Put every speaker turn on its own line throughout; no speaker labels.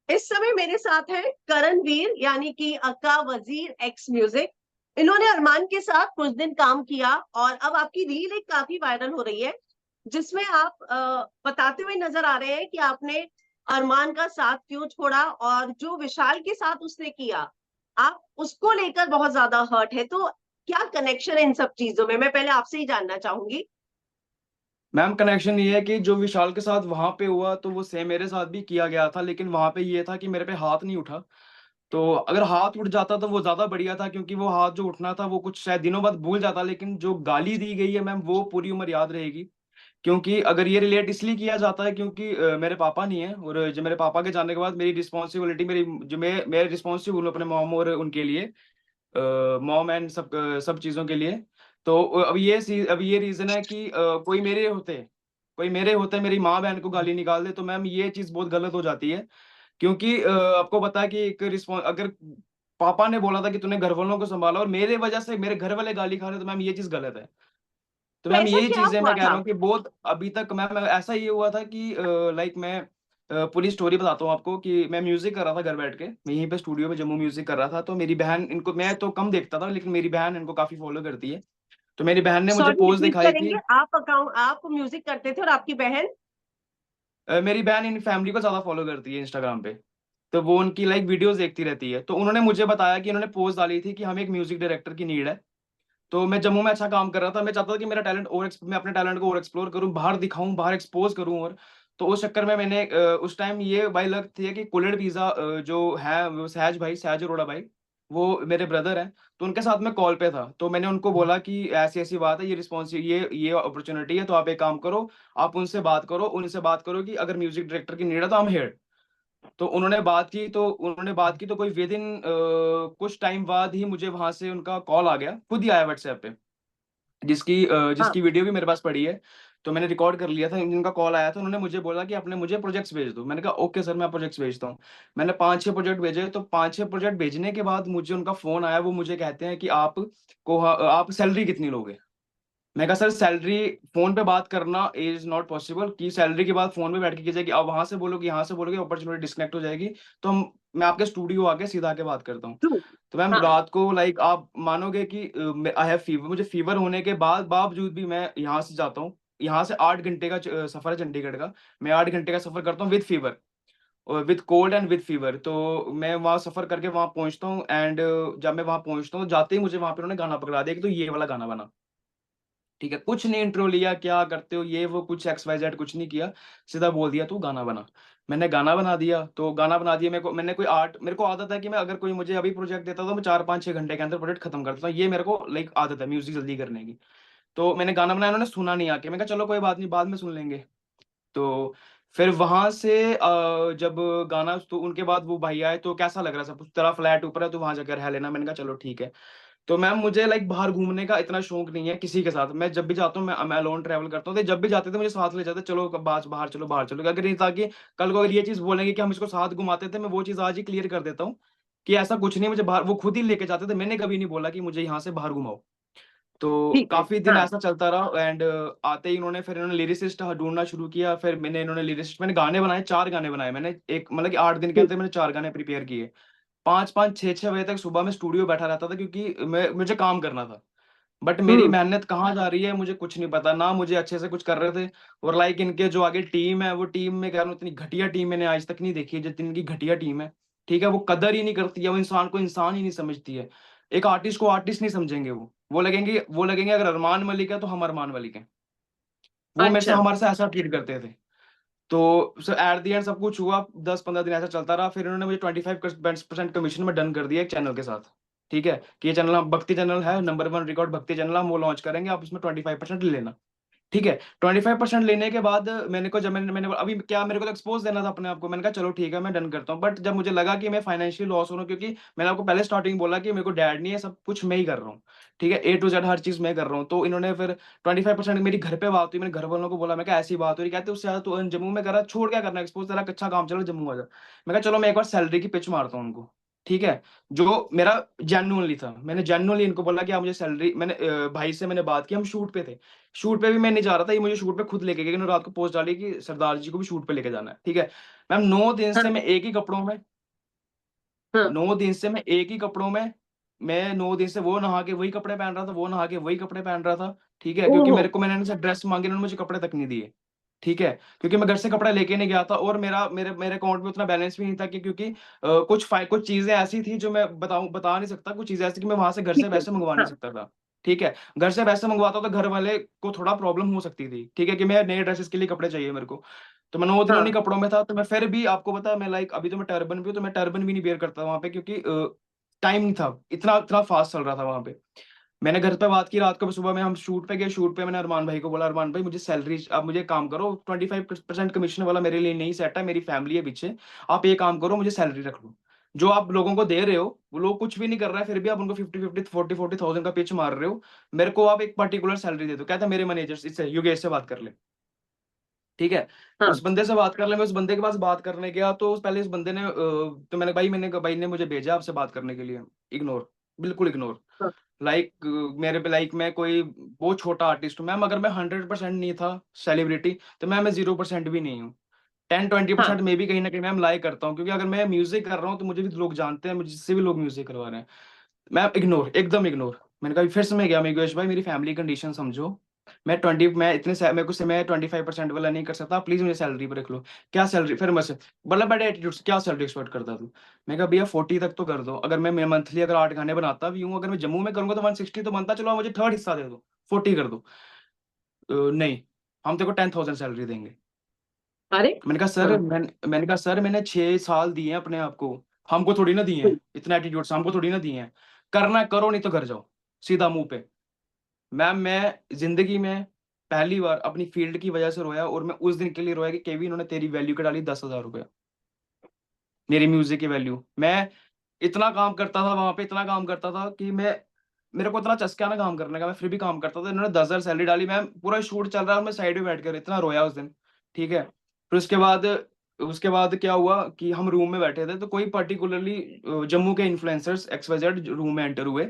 इस समय मेरे साथ है करणवीर, यानी कि अक्का वजीर एक्स म्यूजिक। इन्होंने अरमान के साथ कुछ दिन काम किया और अब आपकी रील एक काफी वायरल हो रही है, जिसमें आप बताते हुए नजर आ रहे हैं कि आपने अरमान का साथ क्यों छोड़ा और जो विशाल के साथ उसने किया, आप उसको लेकर बहुत ज्यादा हर्ट है। तो क्या कनेक्शन है इन सब चीजों में, मैं पहले आपसे ही जानना चाहूंगी।
मैम, कनेक्शन ये है कि जो विशाल के साथ वहां पे हुआ तो वो सेम मेरे साथ भी किया गया था, लेकिन वहां पे ये था कि मेरे पे हाथ नहीं उठा। तो अगर हाथ उठ जाता तो वो ज्यादा बढ़िया था, क्योंकि वो हाथ जो उठना था वो कुछ शायद दिनों बाद भूल जाता, लेकिन जो गाली दी गई है मैम वो पूरी उम्र याद रहेगी। क्योंकि अगर ये रिलेट इसलिए किया जाता है क्योंकि मेरे पापा नहीं है, और जो मेरे पापा के जाने के बाद मेरी रिस्पॉन्सिबिलिटी, मैं रिस्पॉन्सिबल हूँ अपने मॉम और उनके लिए, मॉम एंड सब चीज़ों के लिए। तो अब ये रीज़न है कि कोई मेरे होते मेरी माँ बहन को गाली निकाल दे, तो मैम ये चीज़ बहुत गलत हो जाती है। क्योंकि आपको पता है कि एक रिस्पॉन्स अगर पापा ने बोला था कि तूने घर वालों को संभाला और मेरे वजह से मेरे घर वाले गाली खा रहे, तो मैम ये चीज़ गलत है। तो
तो
मैम
ऐसा
यही
क्या
चीज़ें
हुआ
मैं कह रहा
था?
हूँ कि बहुत अभी तक मैम ऐसा ये हुआ था कि लाइक मैं पूरी स्टोरी बताता हूँ आपको कि मैं म्यूजिक कर रहा था घर बैठ के, मैं यहीं पे स्टूडियो में जम्मू म्यूजिक कर रहा था। तो मेरी बहन इनको, मैं तो कम देखता था लेकिन मेरी बहन इनको काफी फॉलो करती है। तो मेरी बहन ने मुझे
सॉरी,
पोस्ट
रिपीट
दिखाई
करेंगे?
कि
आप म्यूजिक करते थे और आपकी बहन?
मेरी बहन इन फैमिली को ज्यादा फॉलो करती है इंस्टाग्राम पे। तो वो उनकी लाइक वीडियोस देखती रहती है, तो उन्होंने मुझे बताया कि उन्होंने पोस्ट डाली थी कि हमें एक म्यूजिक डायरेक्टर की नीड है। तो मैं जम्मू में अच्छा काम कर रहा था, मैं चाहता था कि मेरा टैलेंट मैं अपने टैलेंट को और एक्सप्लोर करूं, बाहर दिखाऊं, बाहर एक्सपोज करूं। और तो उस चक्कर में मैंने उस टाइम ये बाई लक थी कि कुलेड पिज्जा जो है वो सहज अरोड़ा भाई, वो मेरे ब्रदर हैं। तो उनके साथ मैं कॉल पे था, तो मैंने उनको बोला कि ऐसी ऐसी बात है, ये रिस्पॉन्स ये अपॉर्चुनिटी है, तो आप एक काम करो, आप उनसे बात करो कि अगर म्यूजिक डायरेक्टर की नीड है तो हम हेड। तो उन्होंने बात की तो कोई विद इन कुछ टाइम बाद ही मुझे वहां से उनका कॉल आ गया, खुद ही आया व्हाट्सएप पे,
हाँ।
जिसकी वीडियो भी मेरे पास पड़ी है। तो मैंने रिकॉर्ड कर लिया था, जिनका कॉल आया था उन्होंने मुझे बोला कि आपने मुझे प्रोजेक्ट्स भेज दो। मैंने कहा ओके सर, मैं प्रोजेक्ट्स भेजता हूँ। मैंने 5-6 प्रोजेक्ट भेजे, तो 5-6 प्रोजेक्ट भेजने के बाद मुझे उनका फोन आया, वो मुझे कहते हैं कि आप सैलरी कितनी लोगे। मैं कहा सर, सैलरी फोन पे बात करना इज नॉट पॉसिबल, कि सैलरी की बात फोन पे बैठ के की जाएगी, अब वहां से बोलोगे यहाँ से बोलोगे, अपॉर्चुनिटी डिस्कनेक्ट हो जाएगी। तो मैं आपके स्टूडियो आके सीधा आके बात करता हूँ।
ट्रू।
तो मैम
हाँ।
रात को लाइक आप मानोगे कि आई हैव फीवर, मुझे फीवर होने के बावजूद भी मैं यहाँ से जाता हूँ। यहाँ से 8 घंटे का सफर है चंडीगढ़ का। मैं 8 घंटे का सफर करता हूँ with fever, with cold and with fever. तो मैं वहाँ सफर करके वहाँ पहुंचता हूँ, एंड जब मैं वहाँ पहुंचता हूँ जाते ही मुझे वहाँ पे उन्होंने गाना पकड़ा दिया कि तो ये वाला गाना बना। ठीक है, कुछ नहीं इंट्रो लिया, क्या करते हो ये वो, कुछ एक्स वाई जेड कुछ नहीं किया, सीधा बोल दिया तू गाना बना। मैंने गाना बना दिया, तो गाना बना दिया। मेरे को आदत है कि मैं अगर कोई मुझे अभी प्रोजेक्ट देता तो मैं 4-5-6 घंटे के अंदर प्रोजेक्ट खत्म करता हूँ, ये मेरे को लाइक आदत है म्यूजिक जल्दी करने की। तो मैंने गाना बनाया, उन्होंने सुना नहीं आके, मैं कहा चलो कोई बात नहीं, बाद में सुन लेंगे। तो फिर वहां से जब गाना, तो उनके बाद वो भाई आए, तो कैसा लग रहा है, सब कुछ तेरा फ्लैट ऊपर है तो वहां जाकर रह लेना। मैंने कहा चलो ठीक है। तो मैम मुझे लाइक बाहर घूमने का इतना शौक नहीं है किसी के साथ, मैं जब भी जाता हूँ मैं अलोन ट्रैवल करता हूँ, तो जब भी जाते थे मुझे साथ ले जाते, चलो बाहर चलो, अगर नहीं, ताकि कल को अगर ये चीज बोलेंगे कि हम इसको साथ घुमाते थे, मैं वो चीज आज ही क्लियर कर देता हूँ कि ऐसा कुछ नहीं, मुझे बाहर वो खुद ही लेके जाते थे, मैंने कभी नहीं बोला कि मुझे यहाँ से बाहर घुमाओ। तो
ठीक है।
काफी दिन
हाँ।
ऐसा चलता रहा, एंड आते ही इन्होंने लिरिसिस्ट ढूंढना शुरू किया। फिर मैंने गाने बनाए, 4 गाने बनाए मैंने, एक मतलब कि 8 दिन के
ठीक।
अंदर मैंने 4 गाने प्रिपेयर किए। 5-5 6-6 बजे तक सुबह में स्टूडियो बैठा रहता था, क्योंकि मुझे काम करना था। बट मेरी
हम्म।
मेहनत कहाँ जा रही है मुझे कुछ नहीं पता, ना मुझे अच्छे से कुछ कर रहे थे। और लाइक इनके जो आगे टीम है, वो टीम में कह रहा हूँ इतनी घटिया टीम मैंने आज तक नहीं देखी है जितनी इनकी घटिया टीम है। ठीक है, वो कदर ही नहीं करती है, वो इंसान को इंसान ही नहीं समझती है। एक आर्टिस्ट को आर्टिस्ट नहीं समझेंगे, वो लगेंगे अगर अरमान मलिक है तो हम अरमान मलिक हैं। वो मेरे से
अच्छा।
हमारे से ऐसा ट्रीट करते थे। तो एट दी एंड सब कुछ हुआ, 10-15 दिन ऐसा चलता रहा, फिर इन्होंने मुझे 25% कमीशन में डन कर दिया एक चैनल के साथ। ठीक है, कि ये चैनल हम भक्ति चैनल है, नंबर 1 रिकॉर्ड भक्ति चैनल, हम वो लॉन्च करेंगे, आप उसमें 25% ले लेना। ठीक है, 25% लेने के बाद मैंने को जब मैंने अभी क्या, मेरे को तो एक्सपोज देना था अपने आप को, मैंने कहा चलो ठीक है मैं डन करता हूँ। बट जब मुझे लगा कि मैं फाइनेंशियल लॉस हो रहा हूँ, क्योंकि मैंने आपको पहले स्टार्टिंग बोला कि मेरे को डैड नहीं है, सब कुछ मैं ही कर रहा हूँ। ठीक है, A to Z हर चीज मैं कर रहा हूँ। तो इन्होंने फिर 25% मेरी घर पे बात हुई, मैंने घर वालों को बोला, मैं कहा ऐसी बात हो रही, कहते उससे ज्यादा तू जम्मू में कर रहा, छोड़ क्या करना, एक्सपोज तेरा अच्छा काम चल रहा, जम्मू आ जा। मैं कहा चलो मैं एक बार सैलरी की पिच मारता हूँ उनको। ठीक है, जो मेरा जेन्युइनली था। मैंने जेन्युइनली इनको बोला कि आप मुझे सैलरी, मैंने भाई से मैंने बात की, हम शूट पे थे, शूट पे भी मैं नहीं जा रहा था, ये मुझे शूट पे खुद लेके गए, इन्होंने रात को पोस्ट डाली कि सरदार जी को भी शूट पे लेके जाना है, ठीक है। मैम 9 दिन
हाँ
से मैं एक ही कपड़ों में,
हाँ।
9 दिन से मैं एक ही कपड़ों में, मैं 9 दिन से वो नहा के वही कपड़े पहन रहा था, वो नहा के वही कपड़े पहन रहा था, ठीक है, क्योंकि
ओहो।
मेरे को, मैंने इनसे ड्रेस मांगी, इन्होंने मुझे कपड़े तक नहीं दिए, ठीक है, क्योंकि मैं घर से कपड़ा लेके नहीं गया था, और मेरा मेरे मेरे अकाउंट में उतना बैलेंस भी नहीं था कि, क्योंकि कुछ चीजें ऐसी थी जो मैं बता नहीं सकता, कुछ चीजें ऐसी कि मैं वहां से घर से
ठीक है।
पैसे मंगवा नहीं
हाँ
सकता था, ठीक है। घर से पैसे मंगवाता तो घर वाले को थोड़ा प्रॉब्लम हो सकती थी, ठीक है, कि मैं नए ड्रेसेस के लिए कपड़े चाहिए मेरे को। तो मैं 9 दिन उन्हीं
हाँ
कपड़ों में था, तो मैं फिर भी आपको पता है, मैं लाइक अभी तो मैं टर्बन भी हूँ, तो मैं टर्बन भी नहीं वेयर करता वहां पे, क्योंकि टाइम नहीं था, इतना इतना फास्ट चल रहा था वहां पे। मैंने घर पे बात की रात को, सुबह में हम शूट पे गए, शूट पे मैंने अरमान भाई को बोला, अरमान भाई मुझे सैलरी, आप मुझे एक काम करो, 25% कमीशन वाला मेरे लिए नहीं सेट है, मेरी फैमिली है पीछे, आप एक काम करो, मुझे सैलरी रख लो, जो आप लोगों को दे रहे हो, वो लोग कुछ भी नहीं कर रहा है, फिर भी आप उनको 50-50 40-40 थाउजेंड का पिच मार रहे हो, मेरे को आप एक पर्टिकुलर सैलरी दे दो। कहता है मेरे मैनेजर इससे, योगेश से बात कर ले, ठीक है।
हाँ
उस बंदे से बात कर ले, मैं उस बंदे के पास बात करने गया, तो पहले उस बंदे ने तो मैंने भाई ने मुझे भेजा आपसे बात करने के लिए, इग्नोर, बिल्कुल इग्नोर।
हाँ।
लाइक मेरे पे, लाइक मैं कोई बहुत छोटा आर्टिस्ट हूँ मैम, अगर मैं 100% नहीं था सेलिब्रिटी, तो मैं 0% भी नहीं हूँ, 10-20%
हाँ
में भी कहीं ना कहीं मैम लाई करता हूँ, क्योंकि अगर मैं म्यूजिक कर रहा हूँ तो मुझे भी लोग जानते हैं, मुझसे भी लोग म्यूजिक करवा रहे हैं। मैम इग्नोर, एकदम इग्नोर। मैंने कहा फिर से मैं गया, मैं योगेश भाई मेरी फैमिली कंडीशन समझो, मैं इतने मेरे को से मैं 25% वाला नहीं कर सकता, प्लीज मुझे सैलरी पर रख लो। क्या सैलरी, फिर मैं से बड़ा बड़े एटीट्यूड से, क्या सैलरी एक्सपेक्ट करता तू। मैं कहा भैया 40 तक तो कर दो, अगर मैं मंथली अगर 8 गाने बनाता भी हूँ, अगर मैं जम्मू में करूंगा तो 160 तो बनता, चलो आप मुझे थर्ड हिस्सा दे दो, 40 कर दो। नहीं, हम तेरे को 10,000 सैलरी देंगे।
अरे।
मैंने कहा सर,
हाँ।
मैंने कहा सर, मैंने 6 साल दिए हैं अपने आप को, हमको थोड़ी ना दिए हैं, इतना एटीट्यूड से हमको थोड़ी ना दिए हैं, करना है करो, नहीं तो घर जाओ, सीधा मुंह पे। मैम मैं जिंदगी में पहली बार अपनी फील्ड की वजह से रोया, और मैं उस दिन के लिए रोया कि केवी इन्होंने तेरी वैल्यू के डाली 10,000 रुपये, मेरी म्यूजिक की वैल्यू। मैं इतना काम करता था वहां पे, इतना काम करता था कि मैं, मेरे को इतना चस्का ना काम करने का, मैं फिर भी काम करता था, इन्होंने 10,000 सैलरी डाली, मैं पूरा शूट चल रहा है और मैं साइड में बैठ कर इतना रोया उस दिन, ठीक है। फिर उसके बाद क्या हुआ कि हम रूम में बैठे थे, तो कोई पर्टिकुलरली जम्मू के इन्फ्लुएंसर्स XYZ रूम में एंटर हुए,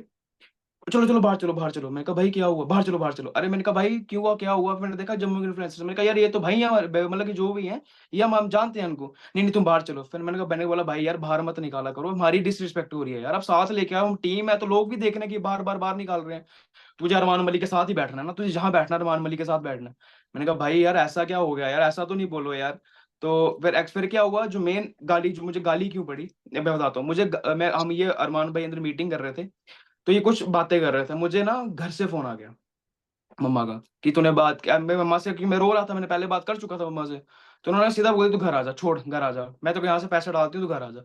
चलो चलो बाहर चलो, बाहर चलो। मैंने कहा भाई क्या हुआ, बाहर चलो, बाहर चलो। अरे मैंने कहा भाई क्यों हुआ, क्या हुआ। फिर मैंने देखा जम्मू के इन्फ्लुएंसर्स, मैंने कहा यार ये तो भाई हैं मतलब कि जो भी हैं, ये हम जानते हैं उनको। नहीं नहीं तुम बाहर चलो। फिर मैंने बोला भाई यार बाहर मत निकाला करो, हमारी डिसरिस्पेक्ट हो रही है यार, आप साथ लेके आओ, हम टीम है, तो लोग भी देखने की बार बार बार निकाल रहे हैं। तुझे अरमान मलिक के साथ ही बैठना है ना, तुझे जहां बैठना है अरमान मलिक के साथ बैठना है। मैंने कहा भाई यार ऐसा क्या हो गया यार, ऐसा तो नहीं बोलो यार। तो फिर क्या हुआ, जो मेन गाली, जो मुझे गाली क्यों पड़ी मैं बताता हूँ। मैं हम ये अरमान भाई अंदर मीटिंग कर रहे थे, तो ये कुछ बातें कर रहे थे, मुझे ना घर से फोन आ गया मम्मा का कि तूने बात किया, मैं मम्मा से, क्योंकि मैं रो रहा था, मैंने पहले बात कर चुका था मम्मा से। तो उन्होंने सीधा बोला तू घर आ जा, छोड़ घर आ जा, मैं तो यहाँ से पैसे डालती हूँ, तू घर आ जा।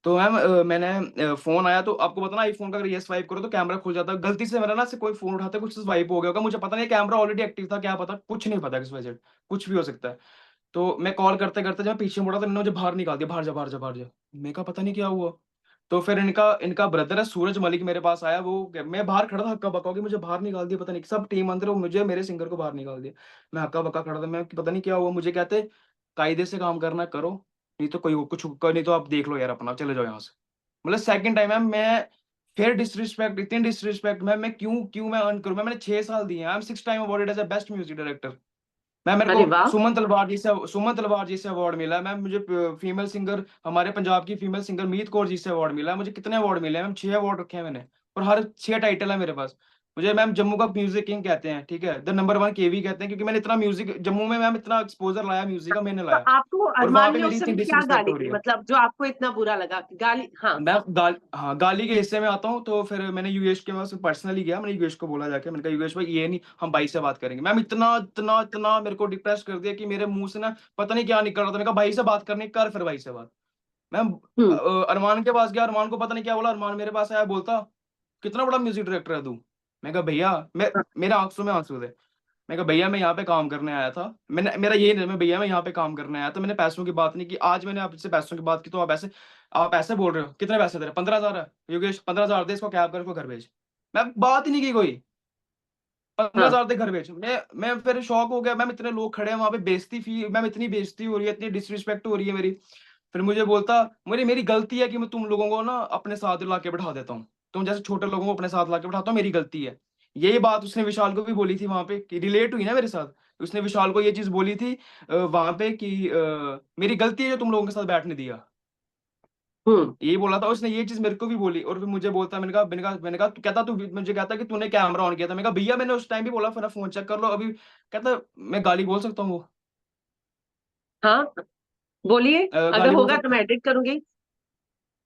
तो मैम मैंने फोन आया, तो आपको पता ना आईफोन का अगर ये स्वाइप करो तो कैमरा खुल जाता है, गलती से मेरा ना से कोई फोन उठाते कुछ स्वाइप हो गया होगा, मुझे पता नहीं, कैमरा ऑलरेडी एक्टिव था, क्या पता, कुछ नहीं पता किस वजह से, कुछ भी हो सकता है। तो मैं कॉल करते करते जब मैं पीछे मुड़ा तो इन्होंने मुझे बाहर निकाल दिया, बाहर जा, बाहर जा, बाहर जा। मैं कहा पता नहीं क्या हुआ। तो फिर इनका इनका ब्रदर है सूरज मलिक मेरे पास आया, मैं बाहर खड़ा था हक्का बक्का कि मुझे बाहर निकाल दिया, पता नहीं सब टीम अंदर, मुझे मेरे सिंगर को बाहर निकाल दिया। मैं हक्का बक्का खड़ा था, मैं पता नहीं क्या हुआ। मुझे कहते कायदे से काम करना करो, नहीं तो कोई कुछ, नहीं तो आप देख लो यार अपना, चले जाओ यहाँ से। मतलब सेकंड टाइम है मैं, फिर डिसरिस्पेक्ट, इतनी डिसरिस्पेक्ट, मैं क्यों क्यों मैं अर्न करूं। मैंने 6 साल दिए हैं, I am 6 time awarded as a best music director. मेरे को
अरे वाह।
सुमन तलवार जी से अवार्ड मिला है मैम, मुझे फीमेल सिंगर, हमारे पंजाब की फीमेल सिंगर मीत कौर जी से अवार्ड मिला है। मुझे कितने अवार्ड मिले हैं मैम, 6 अवार्ड रखे हैं मैंने, और हर 6 टाइटल है मेरे पास। मुझे मैम जम्मू का म्यूजिक किंग कहते हैं, ठीक है, द नंबर 1 केवी कहते हैं, क्योंकि मैंने इतना म्यूजिक जम्मू में मैम, इतना एक्सपोजर लाया म्यूजिक का, मैंने
तो
लाया।
आपको
और वहां
अरमान
पे
ने
मेरी
उस
इतनी
समय क्या
डिसरिस्पेक्ट
गाली
हो रही
की,
है।
मतलब जो आपको इतना बुरा लगा कि गाली? हाँ।
हाँ गाली के हिस्से में आता हूँ, तो फिर मैंने युगेश के पास पर्सनली गया, मैंने युगेश को बोला जाके, मैंने कहा युगेश भाई ये नहीं, हम भाई से बात करेंगे। मैम इतना इतना इतना मेरे को डिप्रेस कर दिया कि मेरे मुंह से ना पता नहीं क्या निकल रहा था। मैंने कहा भाई से बात करनी कर, फिर भाई से बात। मैम
हम्म।
अरमान के पास गया, अरमान को पता नहीं क्या बोला, अरमान मेरे पास आया, बोलता कितना बड़ा म्यूजिक डायरेक्टर है तू। मैं कहा भैया,
हाँ
मेरे आंसू में आंसू थे। मैं कहा भैया मैं यहाँ पे काम करने आया था, मैंने मेरा यही नहीं, मैं भैया मैं यहाँ पे काम करने आया था, मैंने पैसों की बात नहीं की। आज मैंने आपसे पैसों की बात की तो आप ऐसे बोल रहे हो। कितने पैसे दे रहे? 15,000 है योगेश, 15,000 दे, इसको कैब कर, इसको घर भेज। मैं बात ही नहीं की कोई, पंद्रह
हाँ।
हजार दे घर भेज। मैं फिर शॉक हो गया मैम, इतने लोग खड़े हैं वहां पे, बेइज्जती फी मैम, इतनी बेइज्जती हो रही है, इतनी डिसरिस्पेक्ट हो रही है मेरी। फिर मुझे बोलता, मेरी गलती है कि मैं तुम लोगों को ना अपने साथ ला के बैठा देता हूँ, तुम जैसे छोटे लोगों को अपने साथ ला के बैठाता हूँ, मेरी गलती है। यही बात उसने विशाल को भी बोली थी वहां पे, कि रिलेट हुई ना मेरे साथ। उसने विशाल को ये चीज बोली थी वहां पे कि मेरी गलती है जो तुम लोगों के साथ बैठने दिया।
हम्म।
यही बोला था उसने, ये चीज मेरे को भी बोली। और फिर मुझे बोलता, मैंने कहा तू कहता, तू मुझे कहता कि तूने कैमरा ऑन किया था। मैंने कहा भैया मैंने उस टाइम भी बोला, फिर फोन चेक कर लो अभी। कहता मैं गाली बोल सकता हूँ वो,
हाँ, बोलिए, अगर
गाली बोल
होगा तो
सकता।
मैं एडिट करूंगी।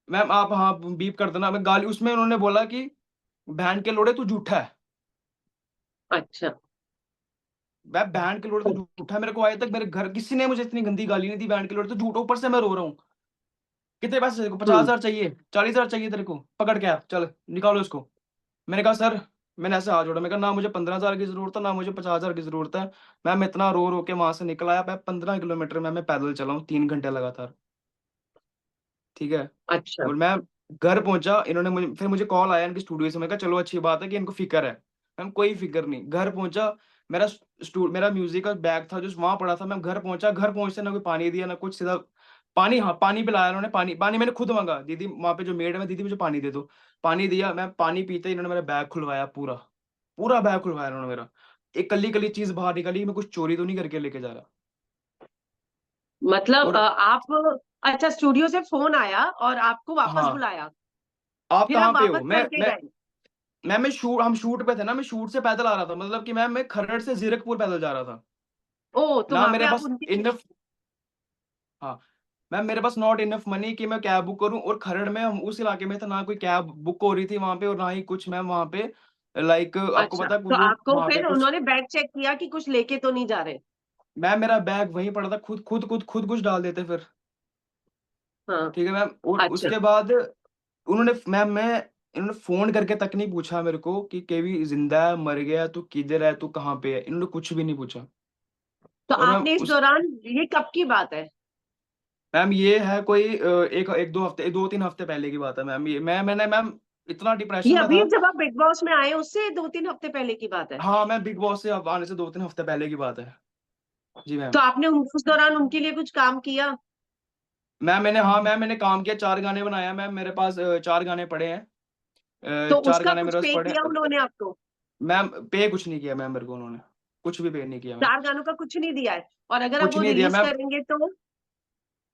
मैम आप हाँ बीप कर देना। मैं गाली, उसमें उन्होंने बोला कि बहन के लोड़े तू झूठा है।
अच्छा।
मैं बहन के लोड़े तू झूठा है, मेरे को आज तक मेरे घर किसी ने मुझे इतनी गंदी गाली नहीं दी, बहन के लोड़े तू झूठा। ऊपर से मैं रो रहा हूँ। कितने पैसे तेरे को? पचास
हम्म।
हजार चाहिए? 40,000 चाहिए तेरे को? पकड़ के आ, चल निकालो इसको। मैंने कहा सर, मैंने ऐसे हाथ जोड़ा, मैं कहा ना मुझे 15,000 की जरूरत है, ना मुझे 50,000 की जरूरत है। मैं इतना रो रो के वहां से निकल आया। मैं 15 किलोमीटर मैं पैदल चला हूँ 3 घंटे लगातार। ठीक है।
अच्छा।
और मैं घर पहुंचा, इन्होंने मुझे, फिर मुझे कॉल आया इनकी स्टूडियो से। मैं कहा चलो अच्छी बात है कि इनको फिक्र है। मैम कोई फिक्र नहीं। घर पहुंचा, मेरा म्यूजिक का बैग था जो वहां पड़ा था। मैं घर पहुंचा, घर पहुंचते ना कोई पानी दिया ना कुछ, सीधा पानी, हाँ पानी पिलाया उन्होंने। पानी पानी मैंने खुद मांगा, दीदी वहां पे जो मेड है, मैं दीदी मुझे पानी दे दो। पानी दिया, मैं पानी पीते ही इन्होंने मेरा बैग खुलवाया पूरा। पूरा बैग खुलवाया उन्होंने मेरा। एक कली कली चीज बाहर निकली, मैं कुछ चोरी तो नहीं करके लेके जा रहा।
मतलब
और
आप, अच्छा, स्टूडियो से फोन आया और आपको वापस
हाँ,
बुलाया,
आप
फिर
कहाँ
आप
पे
वापस
हो?
चल के गए?
मैं शूट, हम शूट पे थे ना, मैं शूट से पैदल आ रहा था। मतलब कि मैं खरड़ से जीरकपुर पैदल जा रहा था।
ओ, तो
ना
वहां पे
मेरे
आप
पास
उनके।
इनफ, हाँ मैम मेरे पास नॉट इनफ मनी कि मैं कैब बुक करूं। और खरड़ में हम उस इलाके में था, ना कोई कैब बुक हो रही थी वहां पे, और ना ही कुछ मैम वहां पे, लाइक आपको
अच्छा,
पता है
तो
वो
आपको
वहां पे
फिर
कुछ।
उन्होंने बैग चेक किया कि कुछ लेके तो नहीं जा रहे?
मैम मेरा बैग वहीं पड़ा था, खुद कुछ डाल देते फिर।
हाँ।
ठीक है मैम। और
अच्छा।
उसके बाद उन्होंने, मैम मैं, इन्होंने फोन करके तक नहीं पूछा मेरे को कि केवी जिंदा है, मर गया, तू किधर है, तू कहाँ पे है। इन्होंने कुछ भी नहीं पूछा।
तो
और मैम
आपने इस
उस,
दौरान, ये कब की बात है?
मैम ये है कोई एक एक दो हफ्ते, 2-3 हफ्ते पहले की बात है मैम। ये मैंने मैम इतना
ये
डिप्रेशन में
अभी
था।
जब आप बिग बॉस में आए उससे 2-3 हफ्ते पहले की बात है?
हाँ मैं बिग बॉस से अब आने से 2-3 हफ्ते पहले की बात है। जी मैम।
तो आपने उस दौरान उनके लिए कुछ काम किया?
मैम मैंने, हाँ मैम मैंने काम किया, 4 गाने बनाया मैम। मेरे पास 4 गाने पड़े हैं।
तो
4 गाने
उसका कुछ
मेरे पास
पे
पड़े
किया
हैं।
उन्होंने आपको?
मैम पे कुछ नहीं किया मैम, मेरे को उन्होंने कुछ भी पे नहीं किया मैम।
4 गानों का कुछ नहीं दिया है? और अगर अब
कुछ
वो
नहीं दिया
रिलीज
मैम।
करेंगे तो?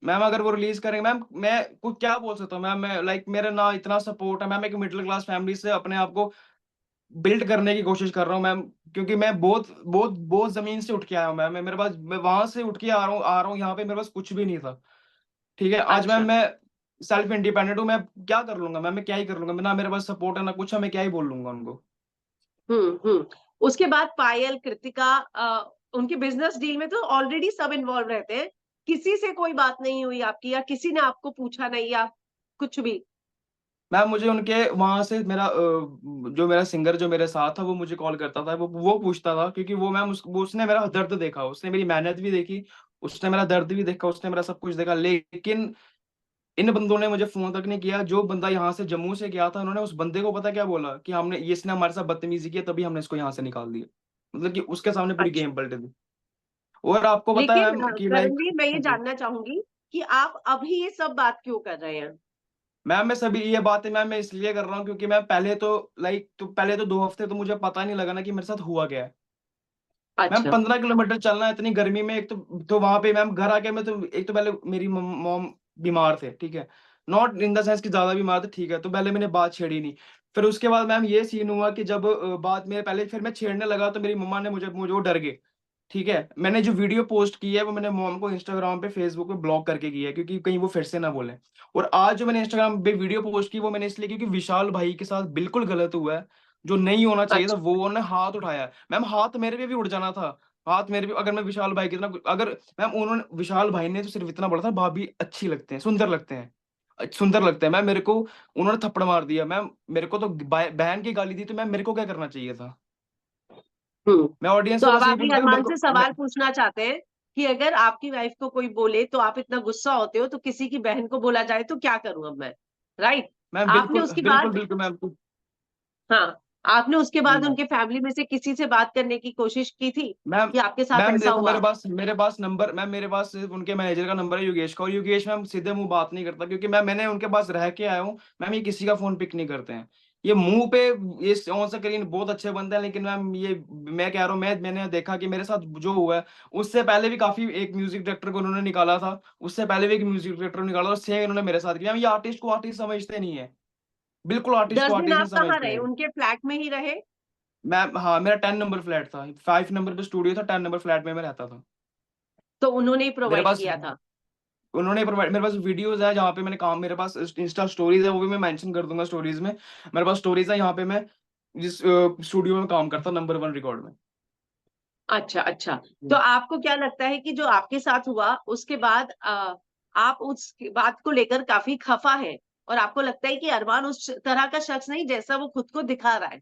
मैम अगर वो रिलीज करेंगे मैम, मैं कुछ क्या बोल सकता हूँ मैम। मैं लाइक मेरा ना इतना सपोर्ट है मैम। एक मिडिल क्लास फैमिली से अपने आप को बिल्ड करने की कोशिश कर रहा हूँ मैम। क्योंकि मैं बहुत बहुत बहुत जमीन से उठ के आया हूँ मैम। मेरे पास, मैं वहां से उठ के आ रहा हूँ यहाँ पे, मेरे पास कुछ भी नहीं था। ठीक है। आज मैम
अच्छा।
मैं सेल्फ इंडिपेंडेंट हूँ। मैं क्या कर लूंगा मैम? मैं क्या ही कर लूंगा? ना मेरे पास सपोर्ट है ना कुछ है, मैं क्या ही बोल लूंगा उनको?
हम्म। उसके बाद पायल, कृतिका, उनके बिजनेस डील में तो ऑलरेडी सब इन्वॉल्व रहते हैं। किसी से कोई बात नहीं हुई आपकी, या किसी ने आपको पूछा नहीं, या कुछ भी?
मैम मुझे उनके वहां से मेरा जो मेरा सिंगर जो मेरे साथ था, वो मुझे कॉल करता था, वो पूछता था। क्योंकि वो मैम उसने मेरा दर्द देखा, उसने मेरी मेहनत भी देखी, उसने मेरा दर्द भी देखा, उसने मेरा सब कुछ देखा। लेकिन इन बंदों ने मुझे फोन तक नहीं किया। जो बंदा यहाँ से जम्मू से गया था, उन्होंने उस बंदे को पता क्या बोला कि हमने, ये इसने हमारे साथ बदतमीजी की है, तभी हमने इसको यहाँ से निकाल दिया। मतलब कि उसके सामने पूरी
अच्छा।
गेम पलट दी। और आपको पता है
लेकिन
मैम कि लाइक,
करणवीर, मैं ये
हाँ जी
जानना चाहूंगी कि आप अभी ये सब बात क्यों कर रहे हैं?
मैम, मैं सभी ये बातें मैम मैं इसलिए कर रहा हूँ क्योंकि मैं पहले तो लाइक, तो पहले तो 2 हफ्ते तो मुझे पता नहीं लगा ना कि मेरे साथ हुआ क्या है। मैम
अच्छा।
15 किलोमीटर चलना है इतनी गर्मी में। एक तो वहां पे मैम घर आके मैं तो, एक तो पहले मेरी मॉम बीमार थे। ठीक है। नॉट इन द सेंस कि ज्यादा बीमार थे। ठीक है। तो पहले मैंने बात छेड़ी नहीं। फिर उसके बाद मैम ये सीन हुआ कि जब बात मेरे पहले, फिर मैं छेड़ने लगा तो मेरी मम्मा ने मुझे मुझे वो डर गए। ठीक है। मैंने जो वीडियो पोस्ट की है वो मैंने मॉम को इंस्टाग्राम पे, फेसबुक पे ब्लॉक करके की है, क्योंकि कहीं वो फिर से ना बोले। और आज जो मैंने इंस्टाग्राम पे वीडियो पोस्ट की, वो मैंने इसलिए क्योंकि विशाल भाई के साथ बिल्कुल गलत हुआ है। जो नहीं होना चाहिए था
अच्छा।
वो उन्होंने हाथ उठाया। मैम हाथ मेरे पे भी उठ जाना था। हाथ मेरे भी, अगर मैं विशाल भाई की तरह, अगर मैम उन्होंने, विशाल भाई ने तो सिर्फ इतना बोला था भाभी अच्छी लगते हैं, सुंदर लगते हैं, सुंदर लगते हैं। मैम मेरे को उन्होंने थप्पड़ मार दिया। मैम मेरे को तो बहन की गाली दी, तो मैम मेरे को क्या करना चाहिए था?
हम्म।
मैं ऑडियंस
तो
को
अब
बस यही
आप ये
पूछता कि मेरे
अरमान
को
से सवाल पूछना चाहते हैं कि अगर आपकी वाइफ को कोई बोले तो आप इतना गुस्सा होते हो, तो किसी की बहन को बोला जाए तो क्या करूं अब मैं? राइट।
मैम
आपने
बिल्कुल
उसकी
बिल्कुल
बात,
बिल्कुल मैम।
हाँ, आपने उसके
जी
बाद
मैम।
उनके फैमिली में से किसी से बात करने की कोशिश की थी
मैम
कि आपके साथ
मैम
ऐसा
देखो,
हुआ?
मेरे पास नंबर मैम, मेरे पास सिर्फ उनके मैनेजर का नंबर है, योगेश का, और योगेश मैम सीधे मुंह बात नहीं करता, क्योंकि मैंने उनके पास रह के आया हूँ मैम। ये किसी का फोन पिक नहीं करते हैं, ये मुंह पे, ये ऑन स्क्रीन बहुत अच्छे बंदे हैं, लेकिन मैम ये, मैं कह रहा हूँ, मैंने देखा कि मेरे साथ जो हुआ है, उससे पहले भी काफी एक म्यूजिक डायरेक्टर को उन्होंने निकाला था, उससे पहले भी एक म्यूजिक डायरेक्टर को निकाला, और सेम इन्होंने मेरे साथ किया। मैम ये आर्टिस्ट को आर्टिस्ट समझते नहीं है, बिल्कुल आर्टिस्ट को
10 दिन
आर्टिस्ट नहीं
आप कहाँ
समझते
रहे?
हैं।
उनके फ्लैट में ही रहे?
मैम हाँ, मेरा 10 नंबर फ्लैट था, 5 नंबर पे स्टूडियो था, 10 नंबर फ्लैट में मैं रहता था।
तो उन्होंने ही
मेरे
प्रोवाइड
पास
किया था?
उन्होंने प्रोवाइड, मेरे पास वीडियोस है जहाँ पे मैंने काम, मेरे पास इंस्टा स्टोरीज है, वो भी मैं मेंशन कर दूंगा स्टोरीज में। मेरे पास स्टोरीज है यहाँ पे, मैं जिस स्टूडियो में काम करता, नंबर 1 रिकॉर्ड में।
अच्छा अच्छा। तो आपको क्या लगता है कि जो आपके साथ हुआ उसके बाद आप उस बात को लेकर काफी खफा है, और आपको लगता है कि अरमान उस तरह का शख्स नहीं जैसा वो खुद को दिखा रहा है?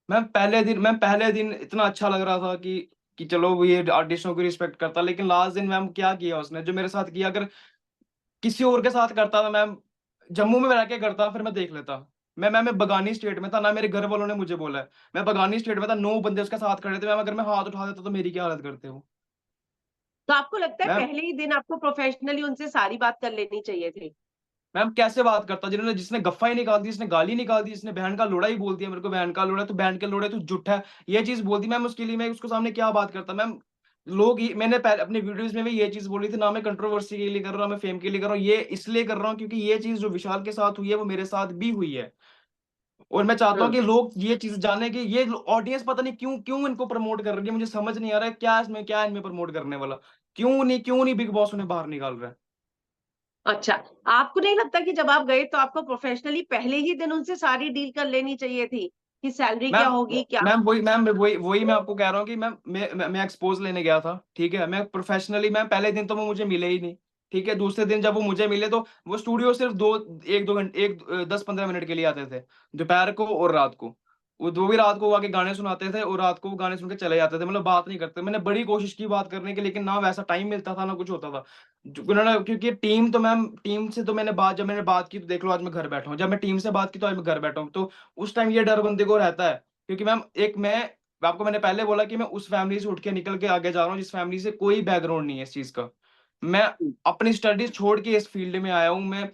मैम पहले दिन इतना अच्छा लग रहा था कि चलो वो ये आर्टिस्टों की रिस्पेक्ट करता, लेकिन लास्ट दिन मैम क्या किया उसने, जो मेरे साथ किया, अगर किसी और के साथ करता था मैम, जम्मू में रह के करता, फिर मैं देख लेता। मैं बगानी स्टेट में था ना, मेरे घर वालों ने मुझे बोला है, मैं बगानी स्टेट में था, 9 बंदे उसके साथ खड़े थे मैम, अगर मैं हाथ उठा देता तो मेरी क्या हालत करते हो
तो आपको लगता है
मैम।
पहले ही दिन आपको प्रोफेशनली उनसे सारी बात कर लेनी चाहिए थी?
मैम कैसे बात करता, जिसने गफ्फा ही निकाल दी, जिसने गाली निकाल दी, जिसने बहन का लोड़ा ही बोल दिया मेरे को, बहन का लोड़ा, तो बहन के लोड़े, तो जुट है, ये चीज बोलती मैम, उसके लिए मैं उसके सामने क्या बात करता मैम। मैंने पहले अपने वीडियोस में भी ये चीज बोली थी ना, मैं कंट्रोवर्सी के लिए कर रहा हूँ, मैं फेम के लिए कर रहा हूँ, ये इसलिए कर रहा हूँ क्योंकि ये चीज जो विशाल के साथ हुई है वो मेरे साथ भी हुई है, और मैं चाहता हूँ
हम्म।
कि लोग ये चीज जाने कि ये ऑडियंस पता नहीं क्यों क्यों इनको प्रमोट कर रही है, मुझे समझ नहीं आ रहा है क्या इनमें प्रमोट करने वाला, क्यों नहीं बिग बॉस उन्हें बाहर निकाल रहा है।
अच्छा, आपको नहीं लगता कि जब आप गए तो आपको प्रोफेशनली पहले ही दिन उनसे सारी डील कर लेनी चाहिए थी कि सैलरी क्या
मैम
होगी क्या?
मैम वही मैं आपको कह रहा हूँ कि मैं एक्सपोज लेने गया था, ठीक है, मैं प्रोफेशनली, मैम पहले दिन तो वो मुझे मिले ही नहीं, ठीक है, दूसरे दिन जब वो मुझे मिले तो वो स्टूडियो सिर्फ 1-2 घंटे, 10-15 मिनट के लिए आते थे, दोपहर को और रात को, वो भी रात को आके गाने सुनाते थे, और रात को वो गाने सुन के चले जाते थे, मतलब बात नहीं करते। मैंने बड़ी कोशिश की बात करने की, लेकिन ना वैसा टाइम मिलता था ना कुछ होता था। उन्होंने, क्योंकि टीम से तो जब मैंने बात की तो देख लो आज मैं घर बैठा हूँ, जब मैं टीम से बात की तो आज मैं घर बैठा हूँ, तो उस टाइम ये डर बंदे को रहता है, क्योंकि मैं आपको मैंने पहले बोला कि मैं उस फैमिली से उठ के निकल के आगे जा रहा हूँ जिस फैमिली से कोई बैकग्राउंड नहीं है इस चीज का। मैं अपनी स्टडीज छोड़ के इस फील्ड में आया हूँ, मैं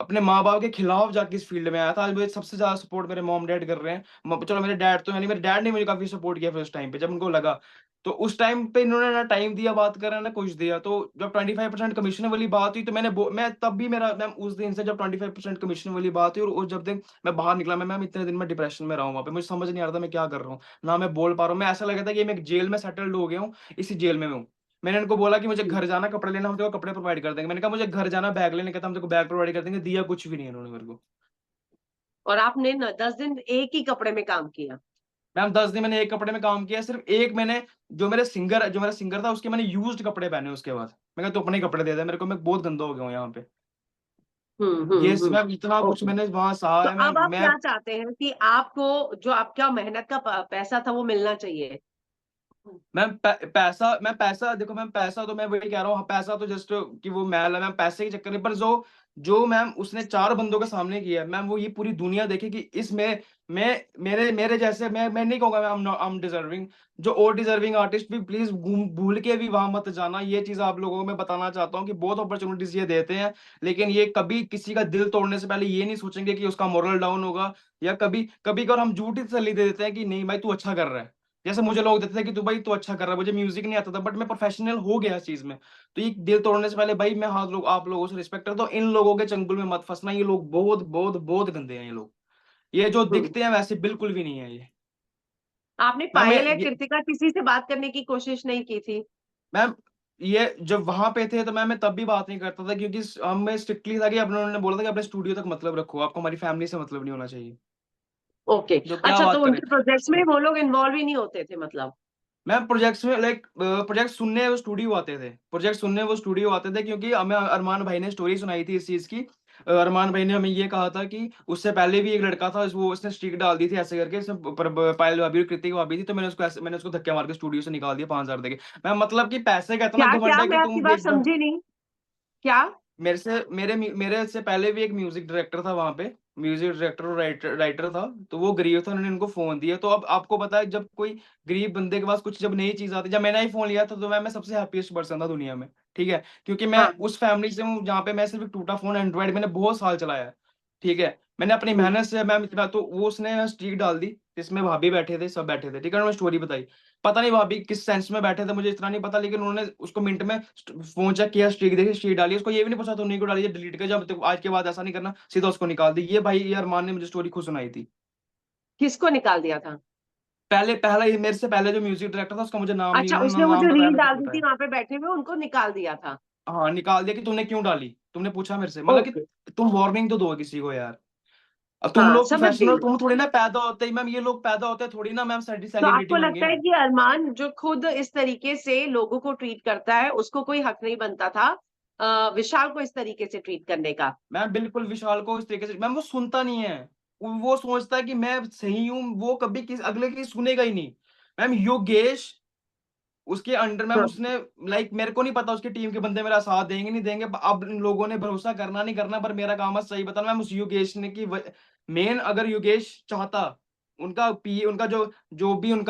अपने माँ बाप के खिलाफ जाके इस फील्ड में आया था, आज मुझे सबसे ज्यादा सपोर्ट मेरे मॉम डैड कर रहे हैं। चलो मेरे डैड तो यानी मेरे डैड ने मुझे काफी सपोर्ट किया फर्स्ट टाइम पे जब उनको लगा, तो उस टाइम पे इन्होंने ना टाइम दिया बात करने, ना कुछ दिया। तो जब 25% कमीशन वाली बात हुई तो मैं तब भी मेरा मैम उस दिन से जब 25% कमीशन वाली बात हुई, और जब दिन मैं बाहर निकला, मैं मैम इतने दिन में डिप्रेशन में रहा हूँ वहाँ पे, मुझे समझ नहीं आ रहा था मैं क्या कर रहा हूँ, ना मैं बोल पा रहा हूँ, मैं ऐसा लगा था कि मैं एक जेल में सेटल्ड हो गया हूँ, इसी जेल में हूँ। मैंने इनको बोला कि मुझे घर जाना, कपड़े लेना, हम तेरे को कपड़े प्रोवाइड कर देंगे, मैंने कहा मुझे घर जाना बैग लेने, कहता हम तेरे को बैग प्रोवाइड कर देंगे, दिया कुछ भी नहीं इन्होंने मेरे को।
और आपने 10 दिन एक ही कपड़े में काम किया?
मैम 10 दिन मैंने एक कपड़े में काम किया, सिर्फ एक मैंने, जो मेरा सिंगर था उसके मैंने यूज्ड कपड़े पहने, उसके बाद मैं कहा तू अपने ही कपड़े दे दे मेरे को, मैं बहुत गंदा हो गया हूँ यहाँ पे। मैम इतना कुछ
ओके।
मैंने वहां सहा
तो
है
अब
मैम,
आप
मैं
क्या चाहते हैं कि आपको जो आपका मेहनत का पैसा था वो मिलना चाहिए?
पैसा देखो मैम, पैसा तो मैं वही कह रहा हूँ, पैसा तो जस्ट कि वो मैल है मैम, पैसे के चक्कर में, पर जो जो मैम उसने 4 बंदों के सामने किया है मैम, वो ये पूरी दुनिया देखे कि इसमें मैं मेरे मेरे जैसे, मैं नहीं कहूंगा मैम आई एम डिजर्विंग, जो और डिजर्विंग आर्टिस्ट भी प्लीज भूल के भी वहां मत जाना, ये चीज आप लोगों को मैं बताना चाहता हूँ कि बहुत अपॉर्चुनिटीज ये देते हैं, लेकिन ये कभी किसी का दिल तोड़ने से पहले ये नहीं सोचेंगे कि उसका मोरल डाउन होगा, या कभी कभी अगर हम झूठी तसल्ली दे देते हैं कि नहीं भाई तू अच्छा कर रहा है, जैसे मुझे लोग देते थे कि तू भाई तू अच्छा कर रहा है, मुझे म्यूजिक नहीं आता था बट मैं प्रोफेशनल हो गया इस चीज में, तो ये दिल तोड़ने से पहले भाई मैं हाथ लोग आप लोगों से रिस्पेक्ट करता हूँ, इन लोगों के चंगुल में मत फंसना, ये लोग बहुत बहुत बहुत गंदे हैं ये लोग, ये जो
हम्म।
दिखते हैं वैसे बिल्कुल भी नहीं है ये।
आपने
मैम
पायल या कृतिका किसी से बात करने की कोशिश नहीं की थी?
मैम ये जब वहां पे थे तो मैं तब भी बात नहीं करता था, क्योंकि हमें स्ट्रिक्टली था कि अपने, उन्होंने बोला था कि अपने स्टूडियो तक मतलब रखो, आपको हमारी फैमिली से मतलब नहीं होना चाहिए,
ओके।
जो क्या
अच्छा,
बात
तो
करें।
उनके प्रोजेक्ट्स में वो लोग इन्वॉल्व ही नहीं होते थे मतलब?
मैम प्रोजेक्ट्स में लाइक प्रोजेक्ट सुनने वो स्टूडियो आते थे, प्रोजेक्ट सुनने वो स्टूडियो आते थे, क्योंकि हमें अरमान भाई ने स्टोरी सुनाई थी इस चीज की। अरमान भाई ने हमें ये कहा था कि उससे पहले भी एक लड़का था, वो उसने स्ट्रीक डाल दी थी ऐसे करके, पायल भाभी और कृतिक भाभी थी, तो मैंने उसको धक्के मार के स्टूडियो से निकाल दिया 5,000 देके। मैं मतलब कि पैसे का इतना
क्या क्या?
घमंड है कि
मैं आपकी
तुम
बात
एकदम,
समझी नहीं। क्या?
मेरे से पहले भी एक म्यूजिक डायरेक्टर था वहां पे, म्यूजिक डायरेक्टर और राइटर था, तो वो गरीब था, उन्होंने इनको फोन दिया। तो अब आपको पता है जब कोई गरीब बंदे के पास कुछ जब नई चीज आती है, जब मैंने ही फोन लिया था तो मैं सबसे हैप्पीएस्ट पर्सन था दुनिया में, ठीक है, क्योंकि मैं
हाँ।
उस फैमिली से हूँ जहाँ पे मैं सिर्फ एक टूटा फोन एंड्रॉइड मैंने बहुत साल चलाया है, ठीक है, मैंने अपनी
हम्म।
मेहनत से मैम इतना, तो वो उसने स्ट्रीक डाल दी जिसमें भाभी बैठे थे, सब बैठे थे, ठीक है, उन्होंने स्टोरी बताई, पता नहीं भाभी किस सेंस में बैठे थे मुझे इतना नहीं पता, लेकिन उन्होंने उसको मिनट में फोन चेक किया, स्ट्रीक देखी, स्ट्रीक डाली, उसको ये भी नहीं पूछा तुमने क्यों डाली, डिलीट कर, जब आज के बाद ऐसा नहीं करना, सीधा उसको निकाल दी। ये भाई ये अरमान ने मुझे स्टोरी खुद सुनाई थी।
किसको निकाल दिया था?
पहला ये मेरे से पहले जो म्यूजिक डायरेक्टर था उसका मुझे नाम नहीं,
अच्छा,
उन्होंने
उसने वो
नाम
जो
बताया,
रील
मैं
डाल
झूठ
दी थी
बताया।
वहां पे बैठे हुए, उनको निकाल दिया था?
हाँ निकाल दिया कि तुमने क्यों डाली, तुमने पूछा मेरे से, मतलब
ओके।
कि तुम वार्निंग तो दो किसी को यार। अब तुम
हाँ,
लोग
समझ गई
प्रोफेशनल,
मैं।
तुम थोड़ी ना पैदा होते ही मैम, ये लोग पैदा होते हैं थोड़ी ना मैम
तो
सेलिब्रिटी
आपको
बन गए
लगता है
हैं।
कि अरमान जो खुद इस तरीके से लोगों को ट्रीट करता है, उसको कोई हक नहीं बनता था विशाल को इस तरीके से ट्रीट करने का?
मैं बिल्कुल विशाल को इस तरीके से, मैम वो सुनता नहीं है, वो सोचता है कि मैं सही हूँ, वो कभी किस अगले की सुनेगा ही नहीं। मैम योगेश उसके अंडर मैम
हाँ।
उसने, लाइक मेरे को नहीं पता उसकी टीम के बंदे मेरा साथ देंगे नहीं देंगे, अब इन लोगों ने भरोसा करना नहीं करना, पर मेरा काम है सही बताना। मैम उस योगेश ने की मेन, अगर योगेश चाहता, उनका पी उनका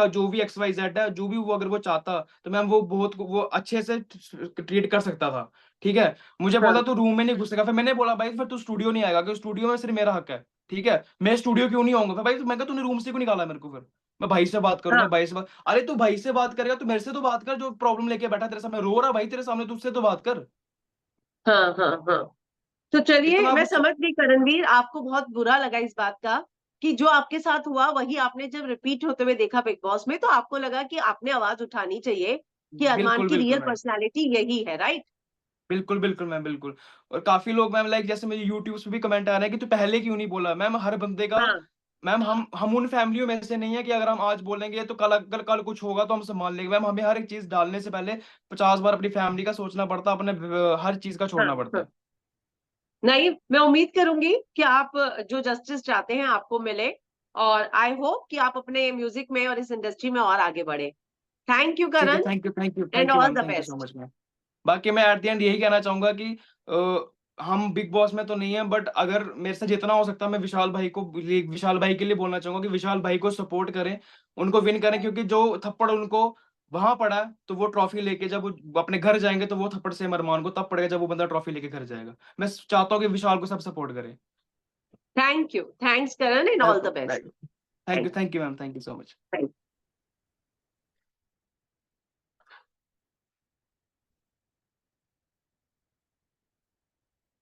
जो भी एक्स वाई जेड है, जो भी वो अगर वो चाहता तो मैम वो अच्छे से ट्रीट कर सकता था, ठीक है। मुझे
हाँ।
बोला तू रूम में नहीं घुसेगा, फिर मैंने बोला भाई फिर तू स्टूडियो नहीं आएगा, क्योंकि स्टूडियो में सिर्फ मेरा हक है, ठीक है, मैं स्टूडियो क्यों नहीं आऊंगा, फिर भाई मैं कहा तूने रूम से क्यों निकाला मेरे को, फिर मैं भाई से बात करूंगा,
हाँ।
भाई से बात, अरे तू भाई से बात करेगा तो मेरे से तो बात कर, जो प्रॉब्लम लेके बैठा तेरे सामने रो रहा भाई तेरे सामने, तुझसे तो बात कर।
हाँ। हाँ। हाँ। तो चलिए,
इतना
मैं
गुस्सा।
समझ गई करणवीर, आपको बहुत बुरा लगा इस बात का कि जो आपके साथ हुआ वही आपने जब रिपीट होते हुए देखा बिग बॉस में, तो आपको लगा कि आपने आवाज उठानी चाहिए कि अरमान
बिल्कुल
की
बिल्कुल
रियल
मैम,
पर्सनालिटी यही है, राइट?
बिल्कुल बिल्कुल मैम, बिल्कुल। और काफी लोग मैम, लाइक जैसे मेरे यूट्यूब पे भी कमेंट आ रहे हैं कि तू पहले क्यों नहीं बोला, मैम हर बंदे का,
हाँ।
मैम हम उन फैमिलियों में से नहीं है कि अगर हम आज बोलेंगे तो कल कुछ होगा तो हम संभाल लेंगे, मैम हमें हर एक चीज डालने से पहले 50 बार अपनी फैमिली का सोचना पड़ता है, अपने हर चीज का
हाँ।
छोड़ना पड़ता
हाँ।
है।
नहीं, मैं उम्मीद करूंगी कि आप जो जस्टिस चाहते हैं आपको मिले, और आई होप कि आप अपने म्यूजिक में और इस इंडस्ट्री में और आगे बढ़े। थैंक यू
ठीक है,
Karan,
thank you thank you
and
thank you
all
ma'am,
the
thank you so
best.
Much ma'am. बाकी मैं एट द एंड यही कहना चाहूंगा कि हम बिग बॉस में तो नहीं है, बट अगर मेरे से जितना हो सकता है मैं विशाल भाई के लिए बोलना चाहूंगा कि विशाल भाई को सपोर्ट करें, उनको विन करें, क्योंकि जो थप्पड़ उनको वहां पड़ा है, तो वो ट्रॉफी लेके जब वो अपने घर जाएंगे तो वो थप्पड़ से अरमान को तब पड़ेगा जब वो बंदा ट्रॉफी लेके घर जाएगा। मैं चाहता हूँ कि विशाल को सब सपोर्ट करें।
Thank you, thanks Karan, and all the best.
Thank you ma'am, thank you so much.
Thank